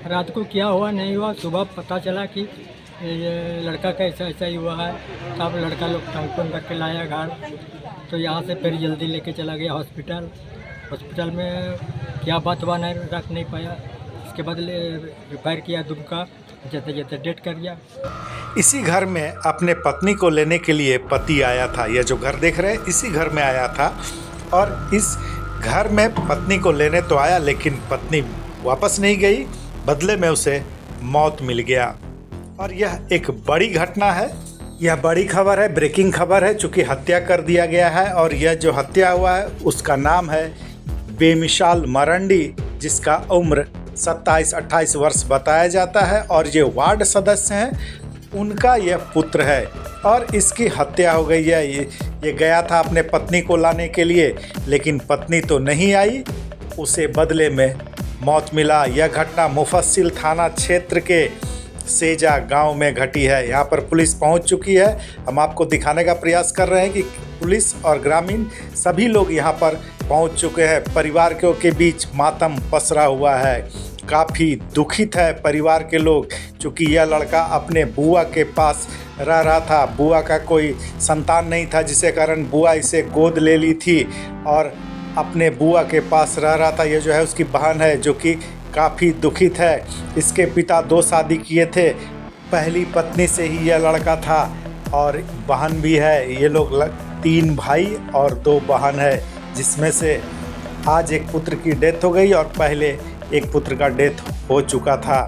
रात को क्या हुआ नहीं हुआ, सुबह पता चला कि ये लड़का का ऐसा ऐसा ही हुआ है। तब लड़का लोग टेलीफोन करके लाया घर, तो यहाँ से फिर जल्दी लेके चला गया हॉस्पिटल। हॉस्पिटल में क्या बात हुआ नहीं रख नहीं पाया। इसके बाद रिफायर किया दुमका, जैसे जैसे डेट कर दिया। इसी घर में अपने पत्नी को लेने के लिए पति आया था। यह जो घर देख रहे हैं इसी घर में आया था, और इस घर में पत्नी को लेने तो आया, लेकिन पत्नी वापस नहीं गई। बदले में उसे मौत मिल गया। और यह एक बड़ी घटना है, यह बड़ी खबर है, ब्रेकिंग खबर है, चूँकि हत्या कर दिया गया है। और यह जो हत्या हुआ है उसका नाम है बेमिसाल मरांडी, जिसका उम्र 27-28 वर्ष बताया जाता है। और ये वार्ड सदस्य हैं, उनका यह पुत्र है और इसकी हत्या हो गई है। ये गया था अपने पत्नी को लाने के लिए, लेकिन पत्नी तो नहीं आई, उसे बदले में मौत मिला। यह घटना मुफस्सिल थाना क्षेत्र के सेजा गांव में घटी है। यहाँ पर पुलिस पहुँच चुकी है। हम आपको दिखाने का प्रयास कर रहे हैं कि पुलिस और ग्रामीण सभी लोग यहाँ पर पहुँच चुके हैं। परिवार के बीच मातम पसरा हुआ है, काफ़ी दुखित है परिवार के लोग, क्योंकि यह लड़का अपने बुआ के पास रह रहा था। बुआ का कोई संतान नहीं था, जिसके कारण बुआ इसे गोद ले ली थी और अपने बुआ के पास रह रहा था। ये जो है उसकी बहन है, जो कि काफ़ी दुखित है। इसके पिता 2 शादी किए थे, पहली पत्नी से ही यह लड़का था, और बहन भी है। ये लोग 3 भाई और 2 बहन है, जिसमें से आज एक पुत्र की डेथ हो गई और पहले एक पुत्र का डेथ हो चुका था।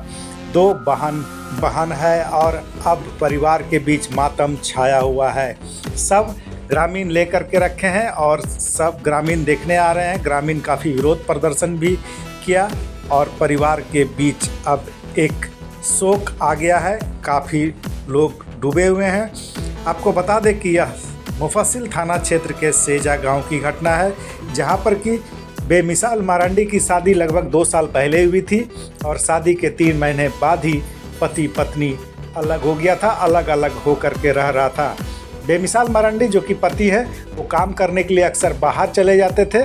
2 बहन है और अब परिवार के बीच मातम छाया हुआ है। सब ग्रामीण लेकर के रखे हैं और सब ग्रामीण देखने आ रहे हैं। ग्रामीण काफ़ी विरोध प्रदर्शन भी किया और परिवार के बीच अब एक शोक आ गया है। काफ़ी लोग डूबे हुए हैं। आपको बता दें कि यह मुफस्सिल थाना क्षेत्र के सेजा गांव की घटना है, जहां पर कि बेमिसाल मरांडी की शादी लगभग 2 साल पहले हुई थी और शादी के 3 महीने बाद ही पति पत्नी अलग हो गया था, अलग अलग होकर के रह रहा था। बेमिसाल मरांडी जो कि पति है, वो काम करने के लिए अक्सर बाहर चले जाते थे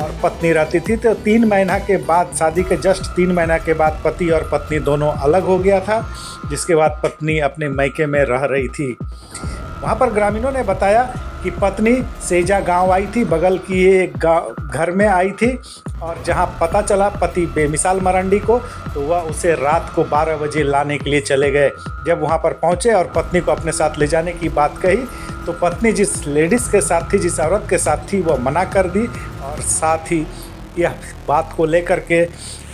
और पत्नी रहती थी। तो 3 महीना के बाद, शादी के जस्ट 3 महीना के बाद पति और पत्नी दोनों अलग हो गया था, जिसके बाद पत्नी अपने मायके में रह रही थी। वहाँ पर ग्रामीणों ने बताया कि पत्नी सेजा गांव आई थी, बगल की एक घर में आई थी, और जहां पता चला पति बेमिसाल मरांडी को, तो वह उसे रात को 12 बजे लाने के लिए चले गए। जब वहां पर पहुंचे और पत्नी को अपने साथ ले जाने की बात कही, तो पत्नी जिस लेडीज़ के साथ थी, जिस औरत के साथ थी, वह मना कर दी। और साथ ही यह बात को लेकर के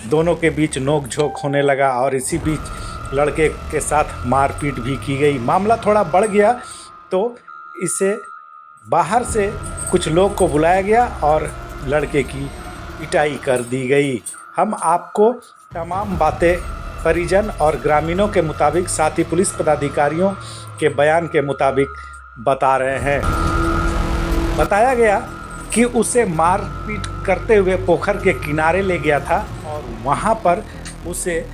दोनों के बीच नोक झोंक होने लगा और इसी बीच लड़के के साथ मारपीट भी की गई। मामला थोड़ा बढ़ गया तो इसे बाहर से कुछ लोग को बुलाया गया और लड़के की पिटाई कर दी गई। हम आपको तमाम बातें परिजन और ग्रामीणों के मुताबिक, साथ ही पुलिस पदाधिकारियों के बयान के मुताबिक बता रहे हैं। बताया गया कि उसे मारपीट करते हुए पोखर के किनारे ले गया था और वहाँ पर उसे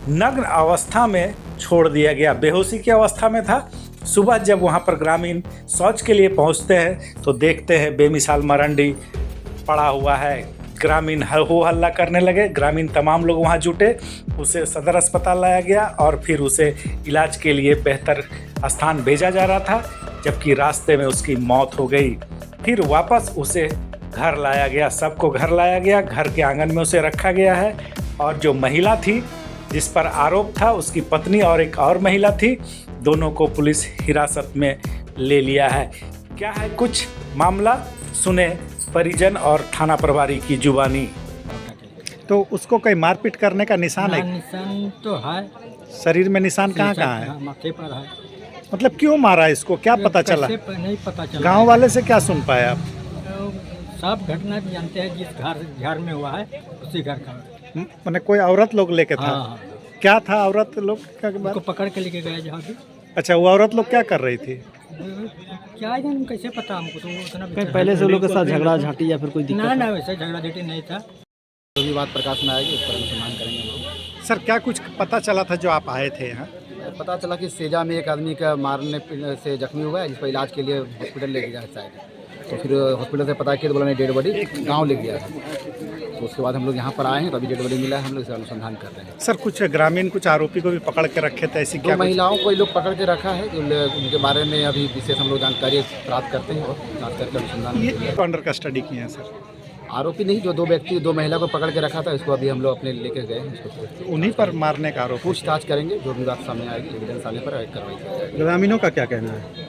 नग्न अवस्था में छोड़ दिया गया, बेहोशी की अवस्था में था। सुबह जब वहाँ पर ग्रामीण शौच के लिए पहुँचते हैं तो देखते हैं बेमिसाल मरांडी पड़ा हुआ है। ग्रामीण हो हल्ला करने लगे, ग्रामीण तमाम लोग वहाँ जुटे, उसे सदर अस्पताल लाया गया और फिर उसे इलाज के लिए बेहतर स्थान भेजा जा रहा था, जबकि रास्ते में उसकी मौत हो गई। फिर वापस उसे घर लाया गया, सबको घर लाया गया, घर के आंगन में उसे रखा गया है। और जो महिला थी जिस पर आरोप था, उसकी पत्नी और एक और महिला थी, दोनों को पुलिस हिरासत में ले लिया है। क्या है कुछ मामला, सुने परिजन और थाना प्रभारी की जुबानी। तो उसको कोई मारपीट करने का निशान है? निशान तो है, शरीर में निशान कहाँ कहाँ है? माथे पर है। मतलब क्यों मारा इसको, क्या पता चला? नहीं पता चला। गांव वाले से क्या सुन पाए आप? सब घटना भी जानते हैं, जिस घर में हुआ है उसी घर का। मैंने कोई औरत लोग लेके था? हाँ। क्या था औरत लोग को पकड़ के लेके गया जहाँ भी। अच्छा, वो औरत लोग क्या कर रही थी? क्या जान, कैसे पता हमको, तो उतना पहले से लोग के साथ झगड़ा झाटी या फिर कोई दिक्कत? ना वैसे झगड़ा झाटी नहीं था। जो भी बात प्रकाश में आएगी उस पर अनुसंधान करेंगे हम लोग। सर, क्या कुछ पता चला था जो आप आए थे यहाँ? पता चला कि सेजा में एक आदमी का मारने से जख्मी हुआ है, जिस पर इलाज के लिए हॉस्पिटल ले गया है शायद। तो फिर हॉस्पिटल से पता किया तो बोला नहीं, डेड बॉडी गाँव ले गया है। तो उसके बाद हम लोग यहाँ पर आए हैं, तो अभी डेड बॉडी मिला है, हम लोग इसका अनुसंधान कर रहे हैं। सर कुछ ग्रामीण कुछ आरोपी को भी पकड़ के रखे थे, ऐसी दो क्या कुछ? महिलाओं को ये लोग पकड़ के रखा है, उनके बारे में अभी विशेष हम लोग जानकारी प्राप्त करते हैं और जाँच करके अनुसंधान। ये अंडर कस्टडी किए हैं सर? आरोपी नहीं, जो दो महिला को पकड़ के रखा था, इसको अभी हम लोग अपने लेके गए हैं, इसको उन्हीं पर मारने का आरोप? पूछताछ करेंगे, जो भी बात सामने आएगी, एविडेंस आने पर कार्रवाई की जाएगी। ग्रामीणों का क्या कहना है?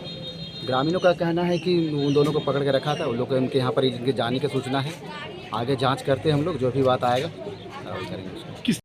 ग्रामीणों का कहना है कि उन दोनों को पकड़ के रखा था, उन लोग उनके यहाँ पर इनके जाने की सूचना है। आगे जांच करते हैं हम लोग, जो भी बात आएगा कार्रवाई करेंगे।